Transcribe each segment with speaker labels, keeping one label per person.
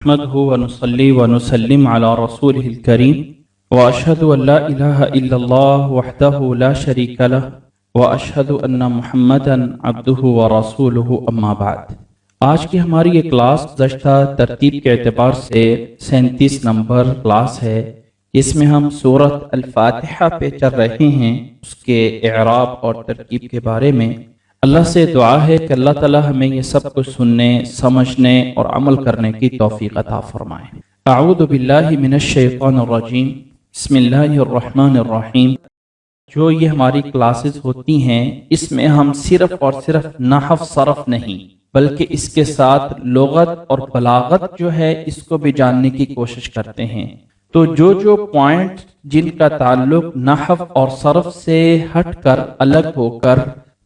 Speaker 1: نحمده ونصلي ونسلم على رسوله الكريم وأشهد أن لا إله إلا الله وحده لا شريك له وأشهد أن محمدا عبده ورسوله أما بعد۔ آج کی ہماری یہ کلاس گزشتہ ترتیب کے اعتبار سے 37 نمبر کلاس ہے۔ اس میں ہم سورۃ الفاتحہ پہ چل رہے ہیں، اس کے اعراب اور ترکیب کے بارے میں۔ اللہ سے دعا ہے کہ اللہ تعالی ہمیں یہ سب کچھ سننے، سمجھنے اور عمل کرنے کی توفیق عطا فرمائے۔ اعوذ باللہ من الشیطان الرجیم، بسم اللہ الرحمن الرحیم۔ جو یہ ہماری کلاسز ہوتی ہیں، اس میں ہم صرف اور صرف نحو صرف نہیں بلکہ اس کے ساتھ لغت اور بلاغت جو ہے اس کو بھی جاننے کی کوشش کرتے ہیں۔ تو جو پوائنٹ جن کا تعلق نحو اور صرف سے ہٹ کر الگ ہو کر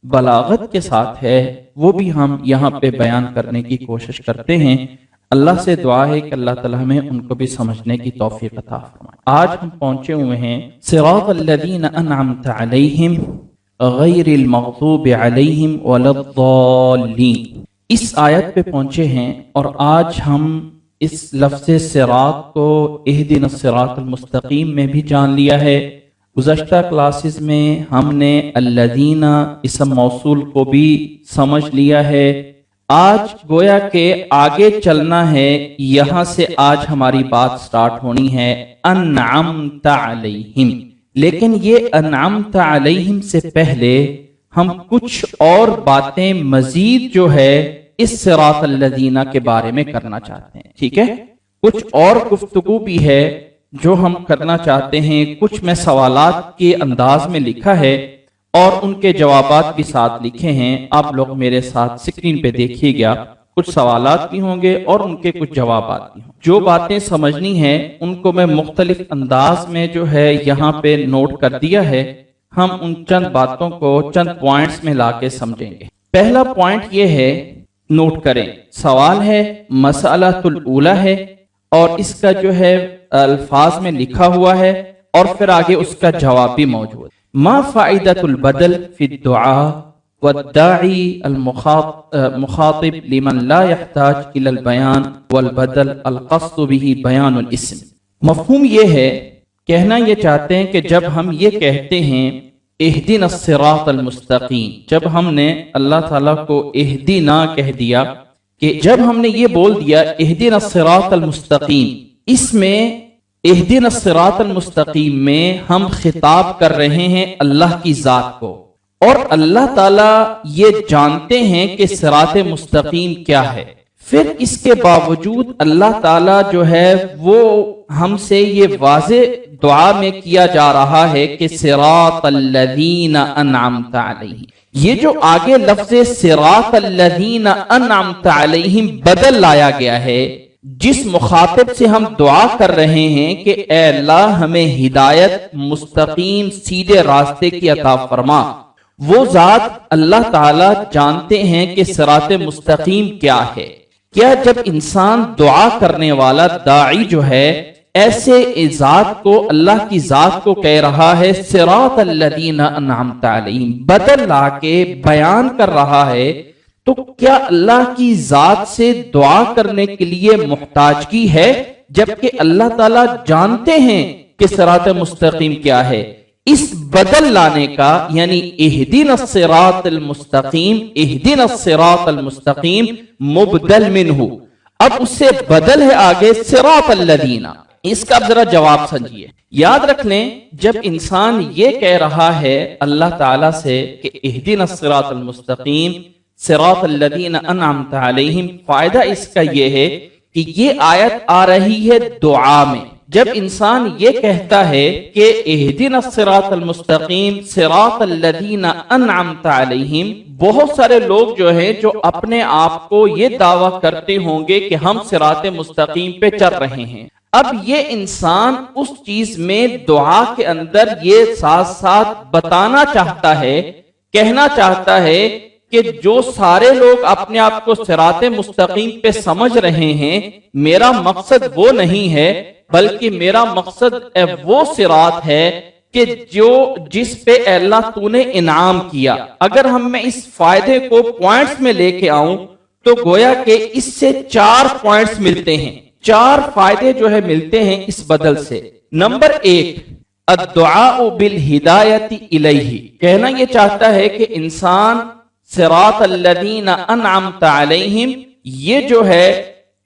Speaker 1: بلاغت کے ساتھ ہے، وہ بھی ہم یہاں پہ بیان کرنے کی کوشش کرتے ہیں۔ اللہ سے دعا ہے کہ اللہ تعالی ہمیں ان کو بھی سمجھنے کی توفیق عطا فرمائے۔ آج ہم پہنچے ہوئے ہیں صراط الذین انعمت علیہم غیر المغضوب علیہم ولا الضالین، اس آیت پہ پہنچے ہیں، اور آج ہم اس لفظ صراط کو اہدنا الصراط المستقیم میں بھی جان لیا ہے۔ گزشتہ کلاسز میں ہم نے الذین اسم موصول کو بھی سمجھ لیا ہے۔ آج گویا کہ آگے چلنا ہے، یہاں سے آج ہماری بات سٹارٹ ہونی ہے انعمت علیہم۔ لیکن یہ انعمت علیہم سے پہلے ہم کچھ اور باتیں مزید جو ہے اس صراط الذین کے بارے میں کرنا چاہتے ہیں، ٹھیک ہے؟ کچھ اور گفتگو بھی ہے جو ہم کرنا چاہتے ہیں۔ کچھ میں سوالات کے انداز میں لکھا ہے اور ان کے جوابات بھی ساتھ لکھے ہیں، آپ لوگ میرے ساتھ سکرین پہ دیکھیے گا۔ کچھ سوالات بھی ہوں گے اور ان کے کچھ جوابات بھی ہوں گے۔ جو باتیں سمجھنی ہیں ان کو میں مختلف انداز میں جو ہے یہاں پہ نوٹ کر دیا ہے، ہم ان چند باتوں کو چند پوائنٹس میں لا کے سمجھیں گے۔ پہلا پوائنٹ یہ ہے، نوٹ کریں، سوال ہے، مسئلہ الاولی ہے، اور اس کا جو ہے الفاظ میں لکھا ہوا ہے، اور پھر آگے اس کا جواب بھی موجود۔ ما فائدۃ البدل فی الدعاء والداعی المخاطب لمن لا يحتاج الى البیان والبدل القصد به بیان الاسم۔ مفہوم یہ ہے، کہنا یہ چاہتے ہیں کہ جب ہم یہ کہتے ہیں اہدنا الصراط المستقیم، جب ہم نے اللہ تعالیٰ کو اہدنا کہہ دیا، کہ جب ہم نے یہ بول دیا اہدنا الصراط المستقیم، اس میں اہدنا الصراط المستقیم میں ہم خطاب کر رہے ہیں اللہ کی ذات کو، اور اللہ تعالیٰ یہ جانتے ہیں کہ صراط مستقیم کیا ہے۔ پھر اس کے باوجود اللہ تعالیٰ جو ہے وہ ہم سے یہ واضح دعا میں کیا جا رہا ہے کہ صراط الذین انعمت علیہم۔ یہ جو آگے لفظ صراط الذین انعمت علیہم بدل لایا گیا ہے، جس مخاطب سے ہم دعا کر رہے ہیں کہ اے اللہ ہمیں ہدایت مستقیم سیدھے راستے کی عطا فرما، وہ ذات اللہ تعالی جانتے ہیں کہ صراط مستقیم کیا ہے۔ کیا جب انسان دعا کرنے والا داعی جو ہے ایسے ذات کو، اللہ کی ذات کو کہہ رہا ہے صراط الذین انعمت علیہم، بدل لا کے بیان کر رہا ہے، تو کیا اللہ کی ذات سے دعا کرنے کے لیے محتاجگی ہے، جبکہ اللہ تعالیٰ جانتے ہیں کہ صراط مستقیم کیا ہے؟ اس بدل لانے کا، یعنی اہدنا الصراط المستقیم، اہدنا الصراط المستقیم مبدل منہ، اب اس سے بدل ہے آگے صراط الذین۔ اس کا ذرا جواب سمجھیے، یاد رکھ لیں جب انسان یہ کہہ رہا ہے اللہ تعالیٰ سے کہ اہدنا الصراط المستقیم صراط الذین انعمت علیہم، فائدہ اس کا یہ ہے کہ یہ آیت آ رہی ہے دعا میں۔ جب انسان یہ کہتا ہے کہ اہدنا الصراط المستقیم صراط الذین انعمت علیہم، بہت سارے لوگ جو ہیں جو اپنے آپ کو یہ دعویٰ کرتے ہوں گے کہ ہم صراط مستقیم پہ چل رہے ہیں۔ اب یہ انسان اس چیز میں دعا کے اندر یہ ساتھ ساتھ بتانا چاہتا ہے، کہنا چاہتا ہے کہ جو سارے لوگ اپنے آپ کو صراط مستقیم پہ سمجھ رہے ہیں، میرا مقصد وہ نہیں ہے، بلکہ میرا مقصد وہ صراط ہے کہ جس پہ اے اللہ تو نے انعام کیا۔ اگر میں اس فائدے کو پوائنٹس میں لے کے آؤں تو گویا کہ اس سے 4 پوائنٹس ملتے ہیں۔ 4 فائدے جو ہے ملتے ہیں اس بدل سے۔ نمبر 1، الدعاء بالہدایت الیہ، کہنا یہ چاہتا ہے کہ انسان صراط الذین انعمت علیہم، یہ جو ہے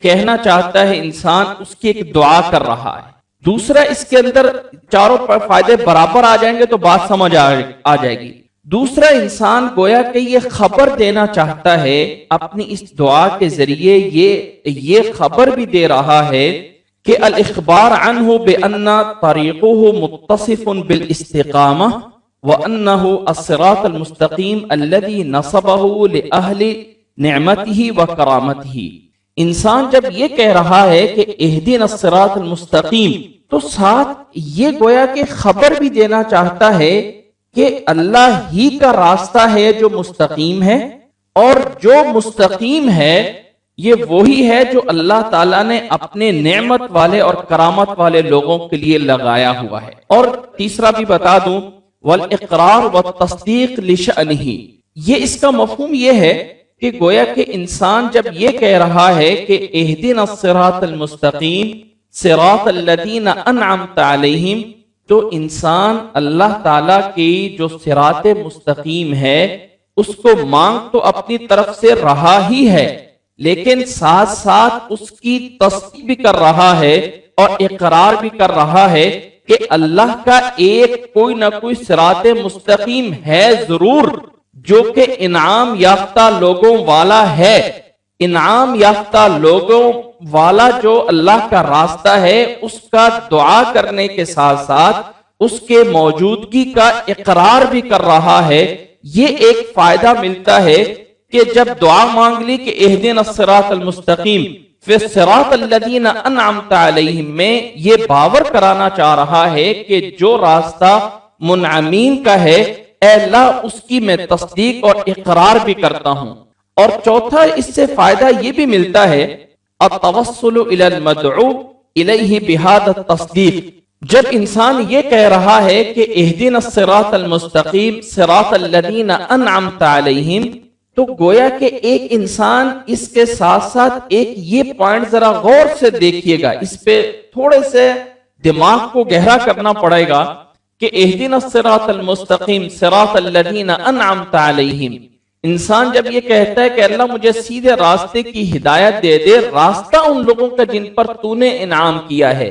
Speaker 1: کہنا چاہتا ہے انسان، اس کی ایک دعا کر رہا ہے۔ دوسرا، اس کے اندر چاروں فائدے برابر آ جائیں گے تو بات سمجھ آ جائے گی۔ دوسرا، انسان گویا کہ یہ خبر دینا چاہتا ہے اپنی اس دعا کے ذریعے، یہ خبر بھی دے رہا ہے کہ الاخبار عنہ بان طریقہ متصف بالاستقامہ وانہ الصراط المستقیم الذی نصبہ لأہل نعمتہ وکرامتہ۔ انسان جب یہ کہہ رہا ہے کہ اہدنا الصراط المستقیم، تو ساتھ یہ گویا کہ خبر بھی دینا چاہتا ہے کہ اللہ ہی کا راستہ ہے جو مستقیم ہے، اور جو مستقیم ہے یہ وہی ہے جو اللہ تعالیٰ نے اپنے نعمت والے اور کرامت والے لوگوں کے لیے لگایا ہوا ہے۔ اور تیسرا بھی بتا دوں، والاقرار والتصدیق لشأنہ، یہ اس کا مفہوم یہ ہے کہ گویا کہ انسان جب یہ کہہ رہا ہے کہ اہدنا الصراط المستقیم صراط الذین انعمت علیہم، تو انسان اللہ تعالیٰ کی جو صراط مستقیم ہے اس کو مانگ تو اپنی طرف سے رہا ہی ہے، لیکن ساتھ ساتھ اس کی تصدیق بھی کر رہا ہے اور اقرار بھی کر رہا ہے کہ اللہ کا ایک کوئی نہ کوئی صراط مستقیم ہے ضرور، جو کہ انعام یافتہ لوگوں والا ہے۔ انعام یافتہ لوگوں والا جو اللہ کا راستہ ہے، اس کا دعا کرنے کے ساتھ ساتھ اس کے موجودگی کا اقرار بھی کر رہا ہے۔ یہ ایک فائدہ ملتا ہے کہ جب دعا مانگ لی کہ اہدنا الصراط المستقیم فی الصراط الذین انعمت علیہم میں، یہ باور کرانا چاہ رہا ہے کہ جو راستہ منعمین کا ہے، اے اللہ اس کی میں تصدیق اور اقرار بھی کرتا ہوں۔ اور چوتھا، اس سے فائدہ یہ بھی ملتا ہے التوسل الی المدعو الیہ بہذا التصدیق، جب انسان یہ کہہ رہا ہے کہ اہدنا الصراط المستقیم صراط الذین انعمت علیہم، تو گویا کہ ایک انسان اس کے ساتھ ساتھ ایک یہ پوائنٹ ذرا غور سے دیکھیے گا، اس پہ تھوڑے سے دماغ کو گہرا کرنا پڑے گا کہ اہدنا الصراط المستقیم صراط الذین انعمت علیہم، انسان جب یہ کہتا ہے کہ اللہ مجھے سیدھے راستے کی ہدایت دے دے، راستہ ان لوگوں کا جن پر تو نے انعام کیا ہے،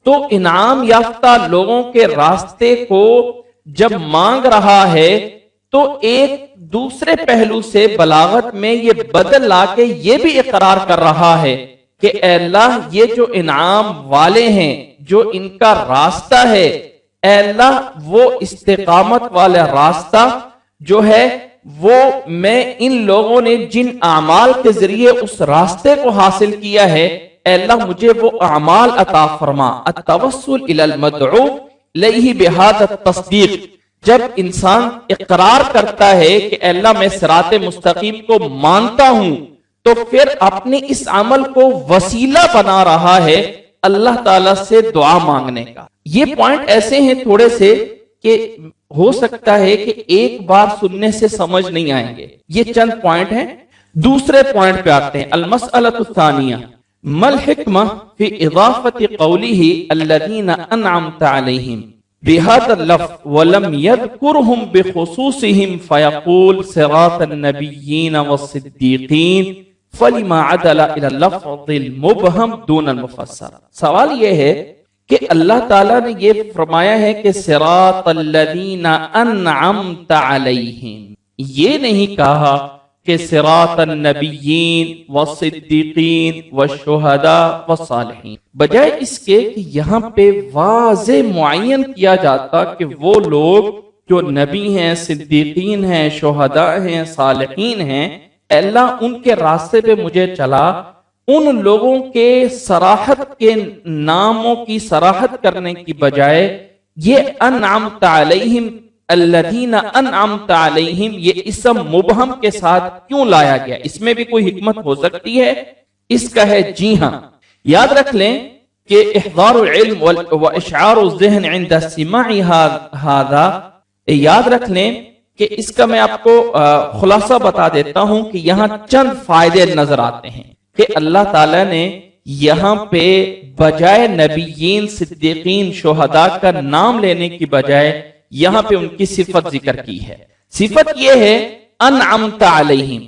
Speaker 1: تو انعام یافتہ لوگوں کے راستے کو جب مانگ رہا ہے تو ایک دوسرے پہلو سے بلاغت میں یہ بدل لا کے یہ بھی اقرار کر رہا ہے کہ اے اللہ یہ جو انعام والے ہیں، جو ان کا راستہ ہے، اے اللہ وہ استقامت والا راستہ جو ہے وہ میں ان لوگوں نے جن اعمال کے ذریعے اس راستے کو حاصل کیا ہے، اے اللہ مجھے وہ اعمال عطا فرما۔ التوسل الی المدعو الیہ بہذا التصدیق، جب انسان اقرار کرتا ہے کہ اے اللہ میں صراط مستقیم کو مانتا ہوں، تو پھر اپنے اس عمل کو وسیلہ بنا رہا ہے اللہ تعالیٰ سے دعا مانگنے کا۔ یہ پوائنٹ ایسے ہیں تھوڑے سے کہ ہو سکتا ہے کہ ایک بار سننے سے سمجھ نہیں آئیں گے، یہ چند پوائنٹ ہیں۔ دوسرے پوائنٹ پہ آتے ہیں، المسئلۃ الثانیہ، ما الحکمہ فی اضافت قولہ الذین انعمت علیہم بہذا اللفظ ولم یذکرہم بخصوصہم فیقول صراط النبیین والصدیقین فلما عدل الى اللفظ المبہم دون المفسر۔ سوال یہ ہے کہ اللہ تعالیٰ نے یہ فرمایا ہے کہ صراط الذین انعمت علیہم، یہ نہیں کہا کہ صراط النبیین والصدیقین والشہداء والصالحین، بجائے اس کے کہ یہاں پہ واضح معین کیا جاتا کہ وہ لوگ جو نبی ہیں، صدیقین ہیں، شہداء ہیں، صالحین ہیں، اللہ ان کے راستے پہ مجھے چلا، ان لوگوں کے صراحت کے ناموں کی صراحت کرنے کی بجائے یہ انعمت علیہم الذین انعمت علیہم یہ اسم مبہم کے ساتھ کیوں لایا گیا؟ اس میں بھی کوئی حکمت ہو سکتی ہے؟ اس کا ہے جی ہاں، یاد رکھ لیں کہ احضار العلم و اشعار الذہن عند سماع ھذا، یاد رکھ لیں کہ اس کا میں آپ کو خلاصہ بتا دیتا ہوں کہ یہاں چند فائدے نظر آتے ہیں کہ اللہ تعالیٰ نے یہاں پہ بجائے نبیین صدیقین شہداء کا نام لینے کی بجائے یہاں پہ ان کی صفت ذکر کی ہے. صفت یہ ہے انعمت علیہم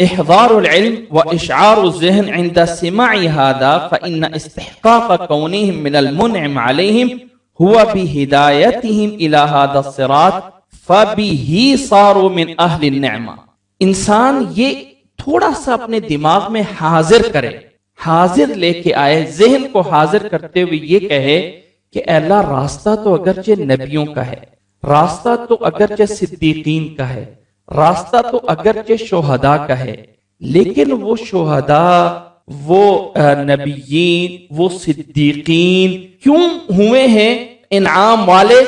Speaker 1: احضار العلم واشعار الذہن عند سماع هذا فإن استحقاق كونهم من المنعم عليهم هو بهدايتهم الى هذا الصراط فبه صاروا من اهل النعمة. انسان یہ تھوڑا سا اپنے دماغ میں حاضر کرے، حاضر لے کے آئے، ذہن کو حاضر کرتے ہوئے یہ کہے کہ اے اللہ راستہ تو اگرچہ نبیوں کا ہے، راستہ تو اگرچہ صدیقین کا ہے، راستہ تو اگرچہ شہداء کا ہے، لیکن وہ شہداء، وہ نبیین، وہ صدیقین کیوں ہوئے ہیں انعام والے؟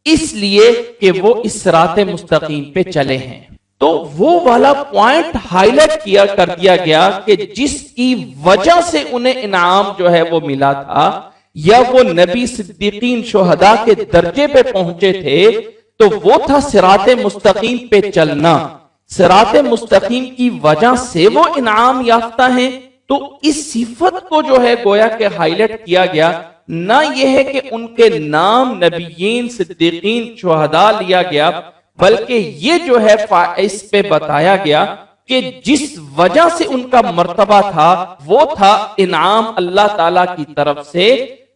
Speaker 1: اس لیے کہ وہ اس صراط مستقیم پہ چلے ہیں. تو وہ والا پوائنٹ ہائی لائٹ کر دیا گیا کہ جس کی وجہ سے انہیں انعام جو ہے وہ ملا تھا، یا وہ نبی صدیقین شہداء کے درجے پہ پہنچے تھے، تو وہ تھا صراط مستقیم پہ چلنا. صراط مستقیم کی وجہ سے وہ انعام یافتہ ہیں. تو اس صفت کو جو ہے گویا کہ ہائی لائٹ کیا گیا، نہ یہ ہے کہ ان کے نام نبیین صدیقین شہداء لیا گیا، بلکہ یہ جو ہے اس پہ بتایا گیا کہ جس وجہ سے ان کا مرتبہ تھا وہ تھا انعام اللہ تعالی کی طرف سے.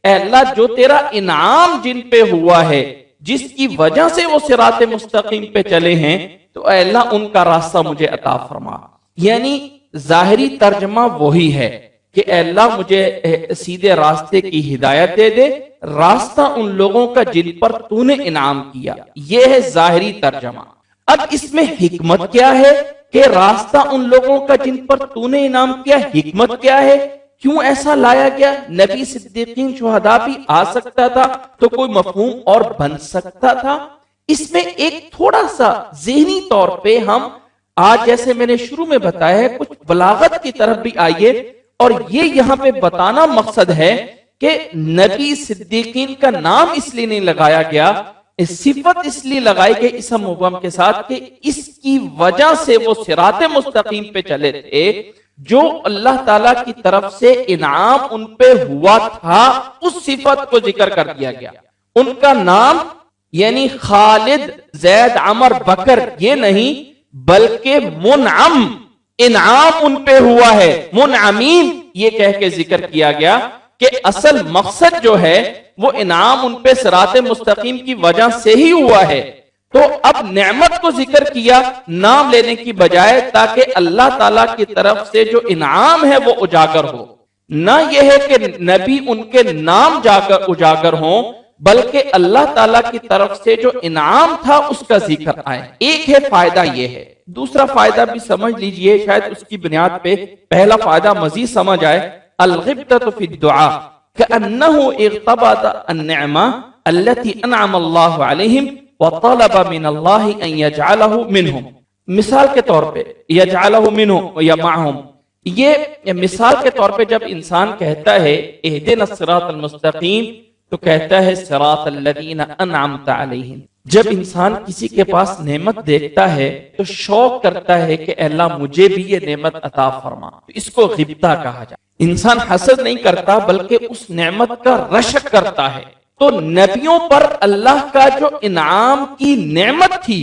Speaker 1: اے اللہ جو تیرا انعام جن پہ ہوا ہے، جس کی وجہ سے وہ صراط مستقیم پہ چلے ہیں، تو اے اللہ ان کا راستہ مجھے عطا فرما. یعنی ظاہری ترجمہ وہی ہے کہ اے اللہ مجھے سیدھے راستے کی ہدایت دے دے، راستہ ان لوگوں کا جن پر تو نے انعام کیا. یہ ہے ظاہری ترجمہ. اب اس میں حکمت کیا ہے کہ راستہ ان لوگوں کا جن پر تو نے انعام کیا، حکمت کیا ہے؟ کیوں ایسا لایا گیا؟ نبی صدیقین شہداء بھی آ سکتا تھا تو کوئی مفہوم اور بن سکتا تھا. اس میں ایک تھوڑا سا ذہنی طور پہ ہم آج جیسے میں نے شروع میں بتایا ہے کچھ بلاغت کی طرف بھی آئیے. اور یہ یہاں پہ بتانا مقصد ہے کہ نبی صدیقین کا نام اس لیے نہیں لگایا گیا، صفت اس لیے لگائی گئی اسم مبہم کے ساتھ کہ اس کی وجہ سے وہ صراط مستقیم پہ چلے تھے، جو اللہ تعالیٰ کی طرف سے انعام ان پہ ہوا تھا. اس صفت کو ذکر کر دیا گیا. ان کا نام یعنی خالد، زید، عمر، بکر یہ نہیں، بلکہ منعم، انعام ان پہ ہوا ہے. منعمین یہ کہہ کے ذکر کیا گیا کہ اصل مقصد جو ہے وہ انعام ان پہ صراط مستقیم کی وجہ سے ہی ہوا ہے. تو اب نعمت کو ذکر کیا نام لینے کی بجائے، تاکہ اللہ تعالیٰ کی طرف سے جو انعام ہے وہ اجاگر ہو. نہ یہ ہے کہ نبی ان کے نام اجاگر ہوں، بلکہ اللہ تعالیٰ کی طرف سے جو انعام تھا اس کا ذکر آئے. ایک ہے فائدہ یہ ہے. دوسرا فائدہ بھی سمجھ لیجئے، شاید اس کی بنیاد پہ پہلا فائدہ مزید سمجھ آئے. الغبطۃ فی الدعاء کأنہ اغتبط النعمہ التي انعم اللہ علیہم وطلب من اللہ ان یجعلہ منہم. مثال کے طور پہ یجعلہ منہم یا معہم، یہ مثال کے طور پہ جب انسان کہتا ہے اہدنا الصراط المستقیم تو کہتا ہے صراط الذین انعمت علیہم. جب انسان کسی کے پاس نعمت دیکھتا ہے تو شوق کرتا ہے کہ اللہ مجھے بھی یہ نعمت عطا فرما. اس کو غبطہ کہا جائے. انسان حسد نہیں کرتا بلکہ اس نعمت کا رشک کرتا ہے. تو نبیوں پر اللہ کا جو انعام کی نعمت تھی،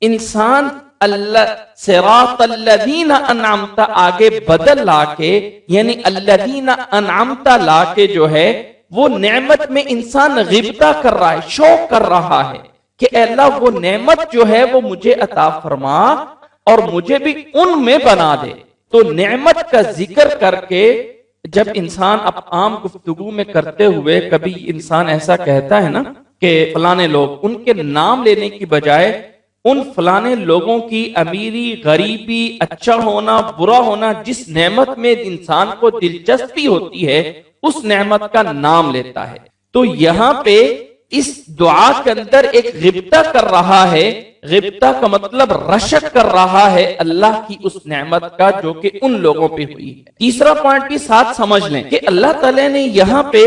Speaker 1: انسان اللہ صراط الذین انعمت آگے بدل لا کے، یعنی الذین انعمت لا کے جو ہے وہ نعمت میں انسان غبطہ کر رہا ہے، شوق کر رہا ہے کہ اے اللہ وہ نعمت جو ہے وہ مجھے عطا فرما اور مجھے بھی ان میں بنا دے. تو نعمت کا ذکر کر کے جب انسان اب عام گفتگو میں کرتے ہوئے کبھی انسان ایسا کہتا ہے نا کہ فلانے لوگ، ان کے نام لینے کی بجائے ان فلانے لوگوں کی امیری، غریبی، اچھا ہونا، برا ہونا، جس نعمت میں انسان کو دلچسپی ہوتی ہے اس نعمت کا نام لیتا ہے. تو یہاں پہ اس دعا کے اندر ایک غبطہ کر رہا ہے. غبطہ کا مطلب رشک کر رہا ہے اللہ کی اس نعمت کا جو کہ ان لوگوں پہ ہوئی ہے. تیسرا پوائنٹ بھی ساتھ سمجھ لیں کہ اللہ تعالیٰ نے یہاں پہ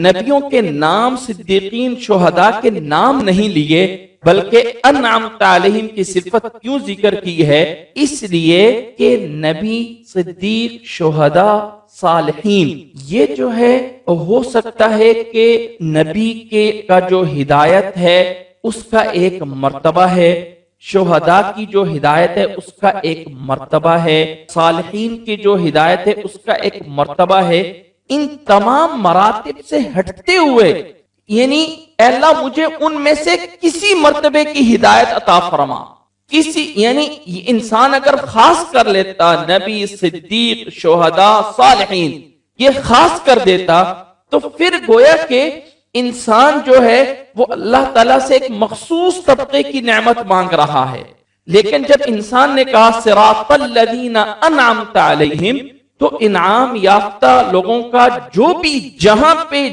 Speaker 1: نبیوں کے نام، صدیقین، شہداء کے نام نہیں لیے بلکہ انعمت علیہم کی صفت کیوں ذکر کی ہے؟ اس لیے کہ نبی، صدیق، شہداء، صالحین، یہ جو ہے ہو سکتا ہے کہ نبی کا جو ہدایت ہے اس کا ایک مرتبہ ہے، شہداء کی جو ہدایت ہے اس کا ایک مرتبہ ہے، صالحین کی جو ہدایت ہے اس کا ایک مرتبہ ہے۔ ان تمام مراتب سے ہٹتے ہوئے یعنی اے اللہ مجھے ان میں سے کسی مرتبے کی ہدایت عطا فرما، یعنی انسان اگر خاص کر لیتا نبی، صدیق، شہداء، صالحین، یہ خاص کر دیتا تو پھر گویا کہ انسان جو ہے وہ اللہ تعالیٰ سے ایک مخصوص طبقے کی نعمت مانگ رہا ہے۔ لیکن جب انسان نے کہا صراط الذین انعمت علیہم، تو انعام یافتہ لوگوں کا جو بھی جہاں پہ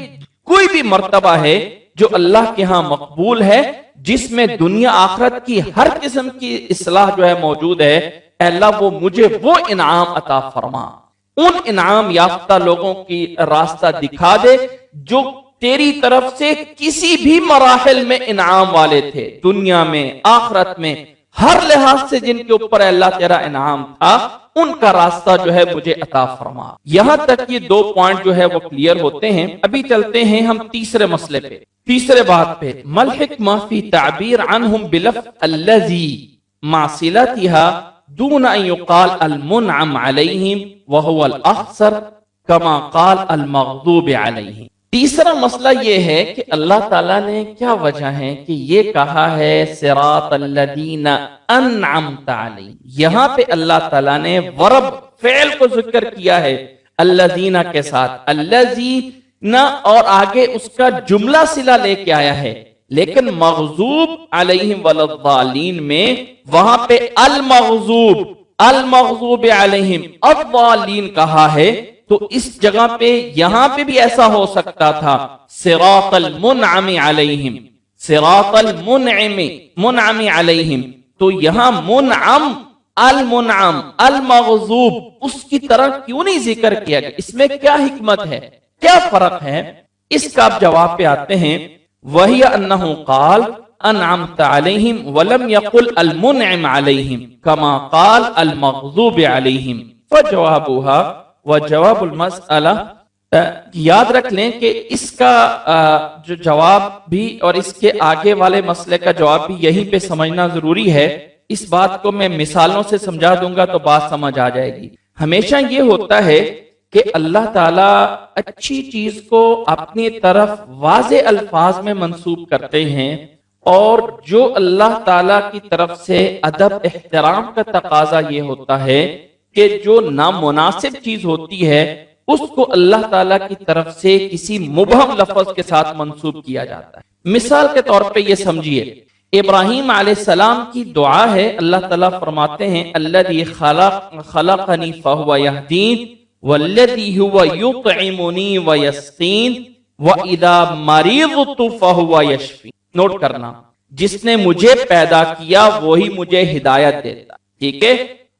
Speaker 1: کوئی بھی مرتبہ ہے جو اللہ کے ہاں مقبول ہے، جس میں دنیا آخرت کی ہر قسم کی اصلاح جو ہے موجود ہے، اے اللہ وہ مجھے وہ انعام عطا فرما، ان انعام یافتہ لوگوں کی راستہ دکھا دے جو تیری طرف سے کسی بھی مراحل میں انعام والے تھے، دنیا میں، آخرت میں، ہر لحاظ سے جن کے اوپر اللہ تیرا انعام تھا، ان کا راستہ جو ہے مجھے عطا فرما۔ یہاں تک یہ دو پوائنٹ جو ہے وہ کلیئر ہوتے ہیں۔ ابھی چلتے ہیں ہم تیسرے مسئلے پہ، تیسرے بات پہ، مل حکمہ فی تعبیر عنہم بلفظ الذی مع صلتها دون ان يقال المنعم علیہم وهو الاخسر کما قال المغضوب علیہم۔ تیسرا مسئلہ یہ ہے کہ اللہ تعالیٰ نے کیا وجہ ہے کہ یہ کہا ہے صراط الذین انعمت علیہم، یہاں پہ اللہ تعالیٰ نے ورب فعل کو ذکر کیا ہے الذین کے ساتھ، الذین اور آگے اس کا جملہ صلہ لے کے آیا ہے، لیکن مغضوب علیہم والضالین میں وہاں پہ المغضوب علیہم الضالین کہا ہے، تو اس جگہ پہ یہاں پہ بھی ایسا ہو سکتا تھا صراط المنعم علیہم، صراط منعم علیہم، تو یہاں منعم، المنعم، المغضوب اس کی طرح کیوں نہیں ذکر کیا گیا؟ اس میں کیا حکمت ہے، کیا فرق ہے؟ اس کا آپ جواب پہ آتے ہیں۔ وہی انہ قال انعمت علیہم ولم یقل المنعم علیہم کما قال المغضوب علیہم، فجوابها وجواب المسئلہ، یاد رکھ لیں کہ اس کا جو جواب بھی اور اس کے آگے والے مسئلے کا جواب بھی یہیں پہ سمجھنا ضروری ہے۔ اس بات کو میں مثالوں سے سمجھا دوں گا تو بات سمجھ آ جائے گی۔ ہمیشہ یہ ہوتا ہے کہ اللہ تعالیٰ اچھی چیز کو اپنی طرف واضح الفاظ میں منسوب کرتے ہیں، اور جو اللہ تعالیٰ کی طرف سے ادب احترام کا تقاضا یہ ہوتا ہے کہ جو نامناسب چیز ہوتی ہے اس کو اللہ تعالیٰ کی طرف سے کسی مبہم لفظ کے ساتھ منسوب کیا جاتا ہے۔ مثال کے طور پہ یہ سمجھیے، ابراہیم علیہ السلام کی دعا ہے، اللہ تعالیٰ فرماتے ہیں الذی خلقنی فہو یہدین والذی هو یطعمنی ویسقین واذا مرضت فہو یشفین۔ نوٹ کرنا، جس نے مجھے پیدا کیا وہی مجھے ہدایت دیتا، ٹھیک ہے،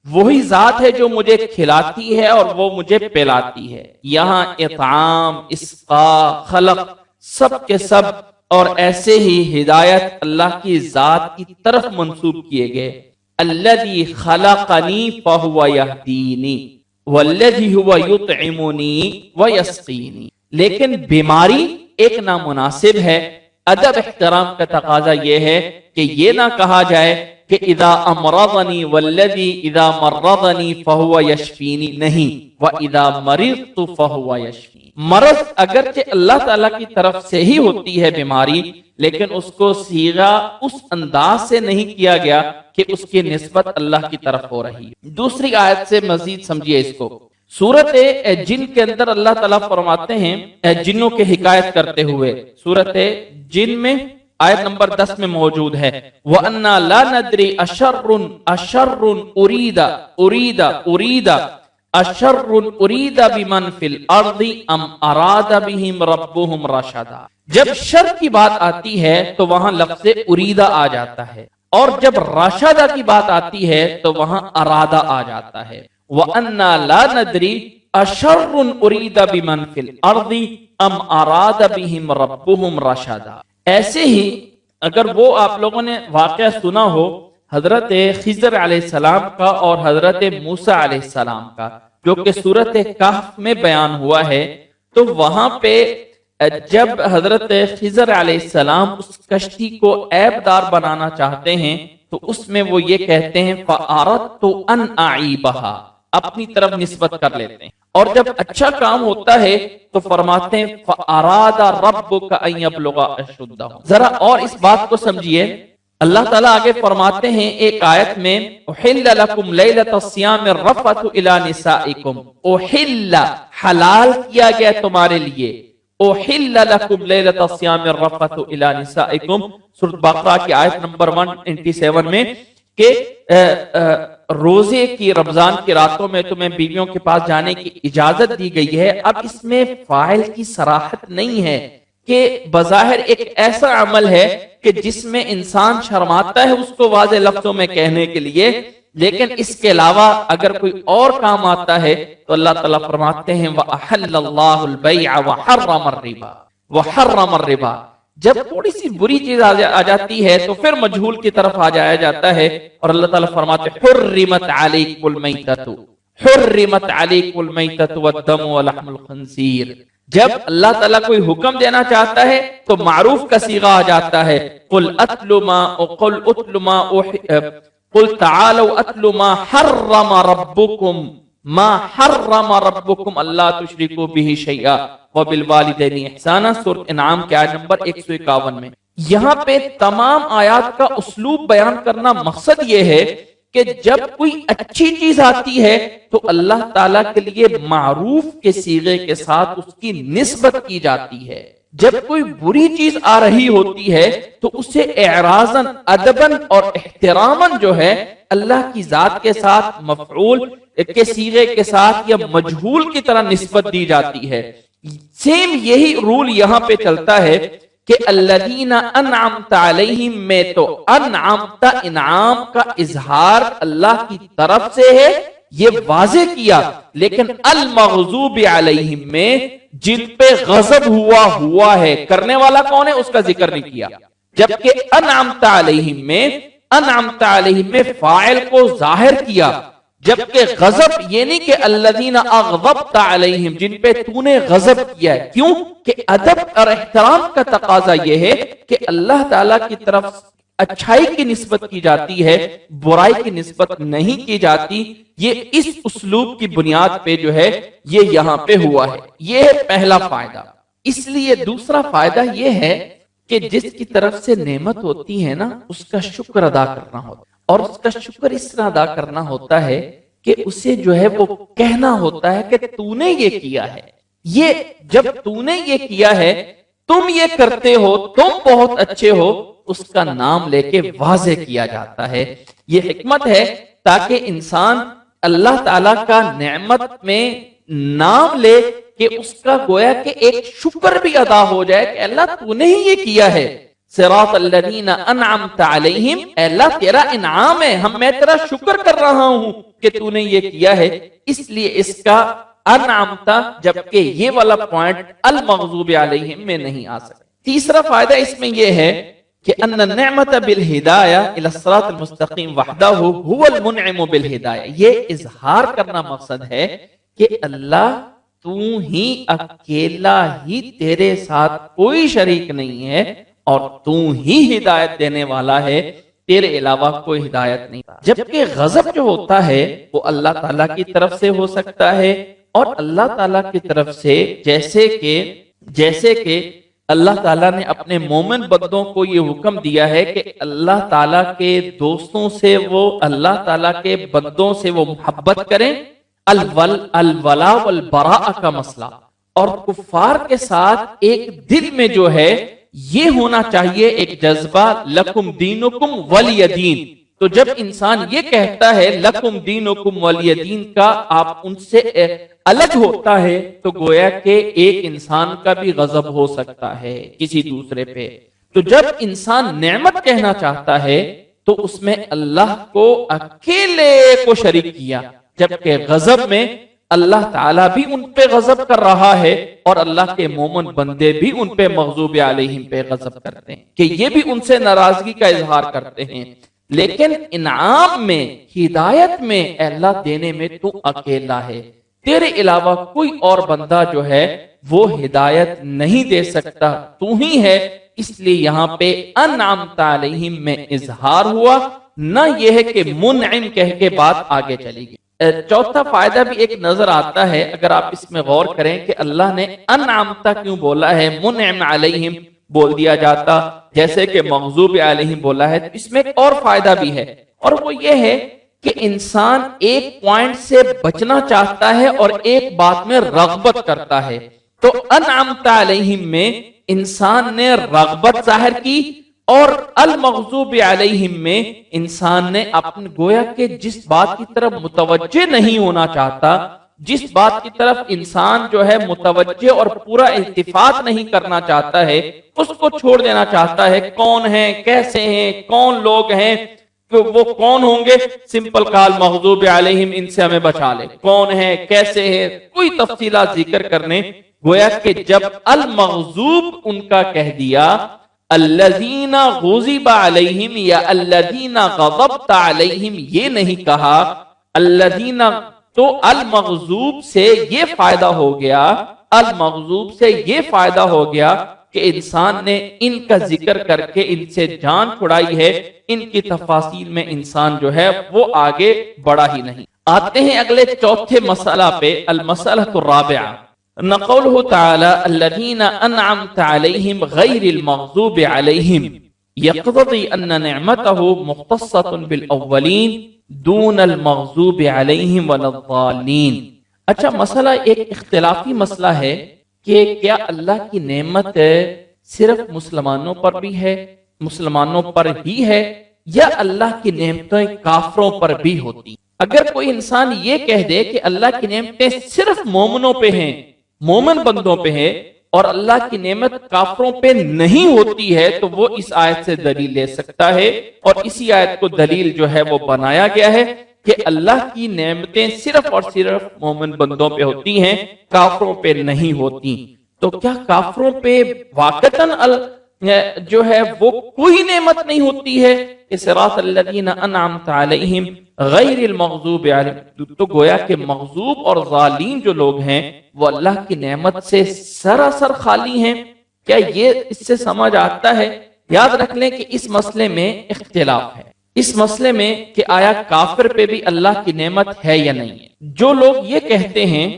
Speaker 1: وہی ذات ہے جو مجھے کھلاتی ہے اور وہ مجھے پلاتی ہے۔ یہاں اطعام، اسقا، خلق سب کے سب اور ایسے ہی ہدایت اللہ کی ذات کی طرف منسوب کیے گئے۔ الذی خلقنی فہو یہدینی والذی هو یطعمنی ویسقینی، لیکن بیماری ایک نامناسب ہے۔ ادب احترام کا تقاضا یہ ہے کہ یہ نہ کہا جائے کہ اذا امرضنی والذی اذا مرضنی فہو یشفینی، نہیں، واذا مرضت فہو یشفین۔ مرض اگرچہ اللہ تعالیٰ کی طرف سے ہی ہوتی ہے بیماری، لیکن اس کو صیغہ اس انداز سے نہیں کیا گیا کہ اس کی نسبت اللہ کی طرف ہو رہی ہے۔ دوسری آیت سے مزید سمجھیے اس کو، سورت جن کے اندر اللہ تعالیٰ فرماتے ہیں جنوں کے حکایت کرتے ہوئے، سورت جن میں آیت نمبر 10 میں موجود ہے وَأَنَّا لَا نَدْرِي أَشَرٌ أُرِيدَ بِمَنْ فِي الْأَرْضِ أَمْ أَرَادَ بِهِمْ رَبُّهُمْ رَشَدًا۔ جب شر کی بات آتی ہے تو وہاں لفظ اریدہ آ جاتا ہے، اور جب راشدہ کی بات آتی ہے تو وہاں ارادہ آ جاتا ہے۔ وَأَنَّا لَا نَدْرِي أَشَرٌ أُرِيدَ بِمَنْ فِي الْأَرْضِ أَمْ أَرَادَ بِهِمْ رَبُّهُمْ رَشَدًا۔ ایسے ہی اگر وہ آپ لوگوں نے واقعہ سنا ہو حضرت خضر علیہ السلام کا اور حضرت موسیٰ علیہ السلام کا، جو کہ سورت کہف میں بیان ہوا ہے، تو وہاں پہ جب حضرت خضر علیہ السلام اس کشتی کو عیب دار بنانا چاہتے ہیں تو اس میں وہ یہ کہتے ہیں فَأَرَدْتُ أَنْ أَعِيبَهَا، اپنی طرف نسبت کر لیتے ہیں، اور جب اچھا کام ہوتا ہے تو فرماتے ہیں فَأَرَادَ رَبُّكَ أَنْ يَبْلُغَ أَشُدَّهُ۔ ذرا اور اس بات کو سمجھیے، اللہ تعالیٰ آگے فرماتے ہیں ایک آیت میں اُحِلَّ لَكُمْ لَيْلَةَ الصِّيَامِ الرَّفَثُ إِلَى نِسَائِكُمْ، اُحِلَّ حلال کیا گیا تمہارے لیے، اُحِلَّ لَكُمْ لَيْلَةَ الصِّيَامِ الرَّفَثُ إِلَى نِسَائِكُمْ، سورۃ بقرہ کی آیت نمبر 197 میں، کہ روزے کی رمضان کی راتوں میں تمہیں بیویوں کے پاس جانے کی اجازت دی گئی ہے۔ اب اس میں فاعل کی صراحت نہیں ہے کہ بظاہر ایک ایسا عمل ہے کہ جس میں انسان شرماتا ہے اس کو واضح لفظوں میں کہنے کے لیے، لیکن اس کے علاوہ اگر کوئی اور کام آتا ہے تو اللہ تعالیٰ فرماتے ہیں وَأَحَلَّ اللَّهُ الْبَيْعَ وَحَرَّمَ الرِّبَا، وَحَرَّمَ الرِّبَا۔ جب تھوڑی سی بری چیز آ جاتی ہے تو پھر مجہول کی طرف آ جایا جاتا ہے، اور اللہ تعالیٰ فرماتے ہیں حُرِّمَتْ عَلَيْكُمُ الْمَيْتَةُ، حُرِّمَتْ عَلَيْكُمُ الْمَيْتَةُ وَالدَّمُ وَلَحْمُ الْخِنزِيرِ۔ جب اللہ تعالیٰ کوئی حکم دینا چاہتا ہے تو معروف کا صیغہ آ جاتا ہے، قُلْ تَعَالَوْا أَتْلُ مَا حَرَّمَ رَبُّكُمْ ما حرم ربکم اللہ تشرکوا بہ شیئا وبالوالدین احسانا، سورۃ انعام کی آیت نمبر 151 میں۔ یہاں پہ تمام آیات کا اسلوب بیان کرنا مقصد یہ ہے کہ جب کوئی اچھی چیز آتی ہے تو اللہ تعالیٰ کے لیے معروف کے صیغے کے ساتھ اس کی نسبت کی جاتی ہے، جب کوئی بری چیز آ رہی ہوتی ہے تو اسے اعراضاً ادباً اور احتراماً جو ہے اللہ کی ذات کے ساتھ مفعول کے صیغے کے ساتھ یا مجہول کی طرح نسبت دی جاتی ہے۔ سیم یہی رول یہاں پہ چلتا ہے کہ الذین انعمت علیہم میں تو انعمت انعام کا اظہار اللہ کی طرف سے ہے، یہ واضح کیا، لیکن المغضوب علیہم میں جن پہ غضب ہوا ہے، کرنے والا کون ہے اس کا ذکر نہیں کیا، جبکہ انعمت علیہم میں فاعل کو ظاہر کیا، جبکہ غضب یہ نہیں کہ الذین اغضبت علیہم جن پہ تو نے غضب کیا ہے، کیوں کہ ادب اور احترام کا تقاضا یہ ہے کہ اللہ تعالیٰ کی طرف اچھائی کی نسبت کی جاتی ہے، برائی کی نسبت نہیں کی جاتی۔ یہ اس اسلوب کی بنیاد پہ جو ہے یہ یہاں پہ ہوا ہے، یہ ہے پہلا فائدہ۔ اس لیے دوسرا فائدہ یہ ہے کہ جس کی طرف سے نعمت ہوتی ہے نا اس کا شکر ادا کرنا ہوتا ہے، اور اس کا شکر اس طرح ادا کرنا ہوتا ہے کہ اسے جو ہے وہ کہنا ہوتا ہے کہ تو نے یہ کیا ہے، یہ جب تو نے یہ کیا ہے، تم یہ کرتے ہو، تم بہت اچھے ہو، اس کا نام لے کے واضح کیا جاتا ہے۔ یہ حکمت ہے تاکہ انسان اللہ تعالیٰ کا نعمت میں نام لے کہ اس کا گویا کہ ایک شکر بھی ادا ہو جائے کہ اللہ تو نے ہی یہ کیا ہے۔ صراط الذین انعمت علیہم، اے اللہ تیرا انعام ہے، میں تیرا شکر کر رہا ہوں کہ تو نے یہ کیا ہے، اس لیے اس کا انعمتا، جبکہ یہ والا پوائنٹ المغضوب علیہم میں نہیں آ سکتا۔ تیسرا فائدہ اس میں یہ ہے کہ ان النعمت بالہدایہ الی الصراط المستقیم وحدہ هو المنعم بالہدایہ، یہ اظہار کرنا مقصد ہے کہ اللہ تو ہی اکیلا ہی، تیرے ساتھ کوئی شریک نہیں ہے، اور تو ہی ہدایت دینے والا ہے، تیرے علاوہ کوئی ہدایت نہیں۔ جبکہ غضب جو ہوتا ہے وہ اللہ تعالیٰ کی طرف سے ہو سکتا ہے، اور اللہ تعالیٰ کی طرف سے جیسے کہ اللہ تعالیٰ نے اپنے مومن بندوں کو یہ حکم دیا ہے کہ اللہ تعالیٰ کے دوستوں سے وہ اللہ تعالیٰ کے بندوں سے وہ محبت کریں، الولا والبراء کا مسئلہ، اور کفار کے ساتھ ایک دل میں جو ہے یہ ہونا چاہیے ایک جذبہ لکم دینکم ولی دین۔ تو جب انسان یہ کہتا ہے لکم دینکم ولی دین کا، آپ ان سے الگ ہوتا ہے تو گویا کہ ایک انسان کا بھی غضب ہو سکتا ہے کسی دوسرے پہ۔ تو جب انسان نعمت کہنا چاہتا ہے تو اس میں اللہ کو اکیلے کو شریک کیا، جبکہ غضب میں اللہ تعالیٰ بھی ان پہ غضب کر رہا ہے اور اللہ کے مومن بندے بھی ان پہ مغضوب علیہم پہ غضب کرتے ہیں کہ یہ بھی ان سے ناراضگی کا اظہار کرتے ہیں۔ لیکن انعام میں، ہدایت میں، اللہ دینے میں تو اکیلا ہے، تیرے علاوہ کوئی اور بندہ جو ہے وہ ہدایت نہیں دے سکتا، تو ہی ہے، اس لیے یہاں پہ انعمت علیہم میں اظہار ہوا، نہ یہ ہے کہ منعم کہہ کے بات آگے چلی گئی۔ چوتھا فائدہ بھی ایک نظر آتا ہے اگر آپ اس میں غور کریں کہ اللہ نے انعمت کیوں بولا ہے، منعم علیہم بول دیا جاتا جیسے کہ مغضوب علیہم بولا ہے، تو اس میں ایک اور فائدہ بھی ہے، اور وہ یہ ہے کہ انسان ایک پوائنٹ سے بچنا چاہتا ہے اور ایک بات میں رغبت کرتا ہے، تو انعمت علیہم میں انسان نے رغبت ظاہر کی، اور المغضوب علیہم میں انسان نے اپنے گویا کہ جس بات کی طرف متوجہ نہیں ہونا چاہتا، جس بات کی طرف انسان جو ہے متوجہ اور پورا التفات نہیں کرنا چاہتا ہے، اس کو چھوڑ دینا چاہتا ہے۔ کون ہیں، کیسے ہیں، کون لوگ ہیں، کہ وہ کون ہوں گے، سمپل کال مغضوب علیہم، ان سے ہمیں بچا لے، کون ہے، کیسے ہیں، کوئی تفصیلات ذکر کرنے، گویا کہ جب المغضوب ان کا کہہ دیا، الذین غضب علیہم یا الذین غضبت علیہم یہ نہیں کہا، الذین، تو المغضوب سے یہ فائدہ ہو گیا، المغضوب سے یہ فائدہ ہو گیا کہ انسان نے ان کا ذکر کر کے ان سے جان چھڑائی ہے، ان کی تفاصیل میں انسان جو ہے وہ آگے بڑھا ہی نہیں۔ آتے ہیں اگلے چوتھے مسئلہ پہ، المسئلہ الرابعہ، قوله تعالی الذین انعمت علیہم غیر المغضوب علیہم یقتضی ان نعمته مختصة بالاولین دون المغضوب علیہم ولا الضالین۔ اچھا، مسئلہ ایک اختلافی مسئلہ ہے کہ کیا اللہ کی نعمت صرف مسلمانوں پر بھی ہے، مسلمانوں پر ہی ہے، یا اللہ کی نعمتیں کافروں پر بھی ہوتی؟ اگر کوئی انسان یہ کہہ دے کہ اللہ کی نعمتیں صرف مومنوں پہ ہیں، مومن بندوں پہ ہے، اور اللہ کی نعمت کافروں پہ نہیں ہوتی ہے، تو وہ اس آیت سے دلیل لے سکتا ہے، اور اسی آیت کو دلیل جو ہے وہ بنایا گیا ہے کہ اللہ کی نعمتیں صرف اور صرف مومن بندوں پہ ہوتی ہیں، کافروں پہ نہیں ہوتی۔ تو کیا کافروں پہ واقعتاً جو ہے وہ کوئی نعمت نہیں ہوتی ہے؟ صراط الذین انعمت علیہم غیر المغضوب علیہم، تو گویا کہ مغضوب اور ضالین جو لوگ ہیں وہ اللہ کی نعمت سے سراسر خالی ہیں۔ کیا یہ اس سے سمجھ آتا ہے؟ یاد رکھ لیں کہ اس مسئلے میں اختلاف ہے، اس مسئلے میں کہ آیا کافر پہ بھی اللہ کی نعمت ہے یا نہیں ہے۔ جو لوگ یہ کہتے ہیں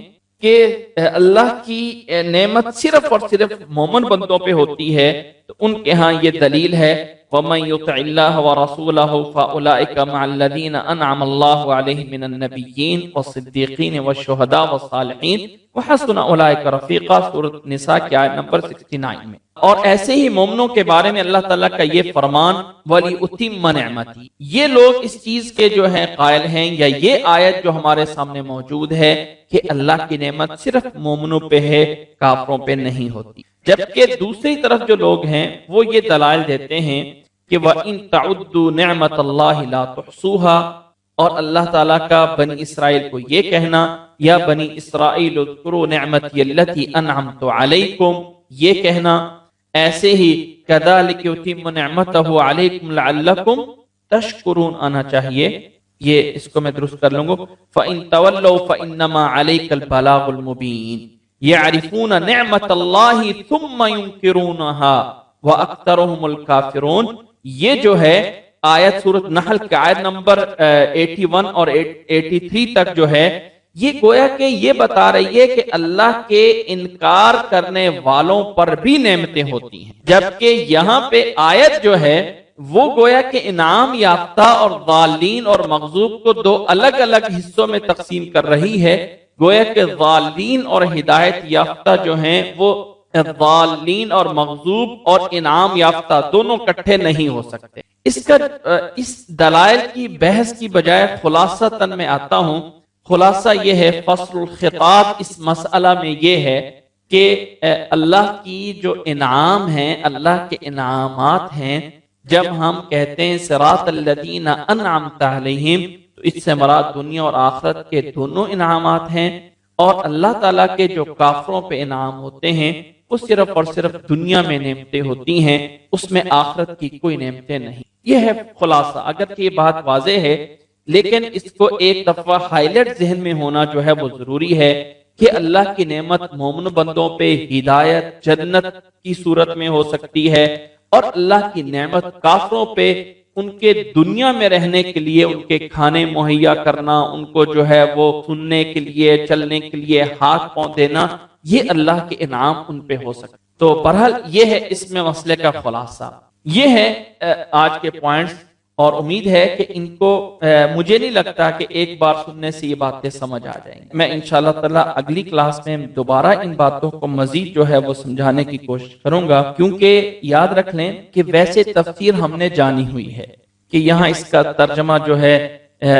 Speaker 1: کہ اللہ کی نعمت صرف اور صرف مومن بندوں پہ ہوتی ہے، تو ان کے ہاں یہ دلیل ہے، وَمَن يُطِعِ اللَّهَ وَرَسُولَهُ فَأُولَئِكَ مَعَ الَّذِينَ أَنْعَمَ اللَّهُ عَلَيْهِم مِّنَ النَّبِيِّينَ وَالصِّدِّيقِينَ وَالشُّهَدَاءِ وَالصَّالِحِينَ وَحَسُنَ أُولَئِكَ رَفِيقًا، سورۃ نساء کی آیت نمبر 69 میں۔ اور ایسے ہی مومنوں کے بارے میں اللہ تعالیٰ کا یہ فرمان وَلِأُتِمَّ نِعْمَتِي، یہ لوگ اس چیز کے جو ہیں قائل ہیں، یا یہ آیت جو ہمارے سامنے موجود ہے کہ اللہ کی نعمت صرف مومنوں پہ ہے، کافروں پہ نہیں ہوتی۔ جبکہ دوسری طرف جو لوگ ہیں وہ یہ دلائل دیتے ہیں کہ وَإِن تَعُدُّوا نِعْمَةَ اللَّهِ لَا تُحْصُوهَا، اور اللہ تعالیٰ کا بنی اسرائیل کو یہ کہنا، یا بنی اسرائیل اذکروا نعمتی التی انعمت علیکم، یہ کہنا، ایسے ہی کذالک یتم نعمتہ علیکم لعلکم تشکرون آنا چاہیے، یہ اس کو میں درست کر لوں گا، فَإِن تَوَلَّوْا فَإِنَّمَا عَلَيْكَ الْبَلَاغُ الْمُبِينُ يَعْرِفُونَ نِعْمَةَ اللَّهِ ثُمَّ يُنْكِرُونَهَا وَأَكْثَرُهُمُ الْكَافِرُونَ۔ یہ جو ہے آیت سورۃ نحل کے آیت نمبر 81 اور 83 تک جو ہے، یہ گویا کہ یہ بتا رہی ہے کہ اللہ کے انکار کرنے والوں پر بھی نعمتیں ہوتی ہیں، جبکہ یہاں پہ آیت جو ہے وہ گویا کہ انعام یافتہ اور ضالین اور مغضوب کو دو الگ الگ حصوں میں تقسیم کر رہی ہے۔ گویا کہ ضالین اور ہدایت یافتہ جو ہیں وہ ضالین اور مغضوب اور انعام یافتہ دونوں کٹھے نہیں ہو سکتے۔ اس دلائل کی بحث کی بجائے خلاصتاً میں آتا ہوں، خلاصہ یہ ہے، فصل الخطاب اس مسئلہ میں یہ ہے کہ اللہ کی جو انعام ہیں، اللہ کے انعامات ہیں، جب ہم کہتے ہیں صراط الذین انعمت علیہم، تو اس سے مراد دنیا اور آخرت کے دونوں انعامات ہیں، اور اللہ تعالیٰ کے جو کافروں پہ انعام ہوتے ہیں وہ صرف اور صرف دنیا میں نعمتیں ہوتی ہیں، اس میں آخرت کی کوئی نعمتیں نہیں۔ یہ ہے خلاصہ۔ اگرچہ یہ بات واضح ہے لیکن اس کو ایک دفعہ ہائی لائٹ ذہن میں ہونا جو ہے وہ ضروری ہے کہ اللہ کی نعمت مومن بندوں پہ ہدایت جنت کی صورت میں ہو سکتی ہے، اور اللہ کی نعمت کافروں پہ ان کے دنیا میں رہنے کے لیے ان کے کھانے مہیا کرنا، ان کو جو ہے وہ سننے کے لیے چلنے کے لیے ہاتھ پاؤں دینا، یہ اللہ کے انعام ان پہ ہو سکتا۔ تو بہرحال یہ ہے اس میں مسئلے کا خلاصہ، یہ ہے آج کے پوائنٹس، اور امید ہے کہ ان کو مجھے نہیں لگتا کہ ایک بار سننے سے یہ باتیں سمجھ آ جائیں گی۔ میں انشاءاللہ تعالی اگلی کلاس میں دوبارہ ان باتوں کو مزید جو ہے وہ سمجھانے کی کوشش کروں گا، کیونکہ یاد رکھ لیں کہ ویسے تفسیر ہم نے جانی ہوئی ہے کہ یہاں اس کا ترجمہ جو ہے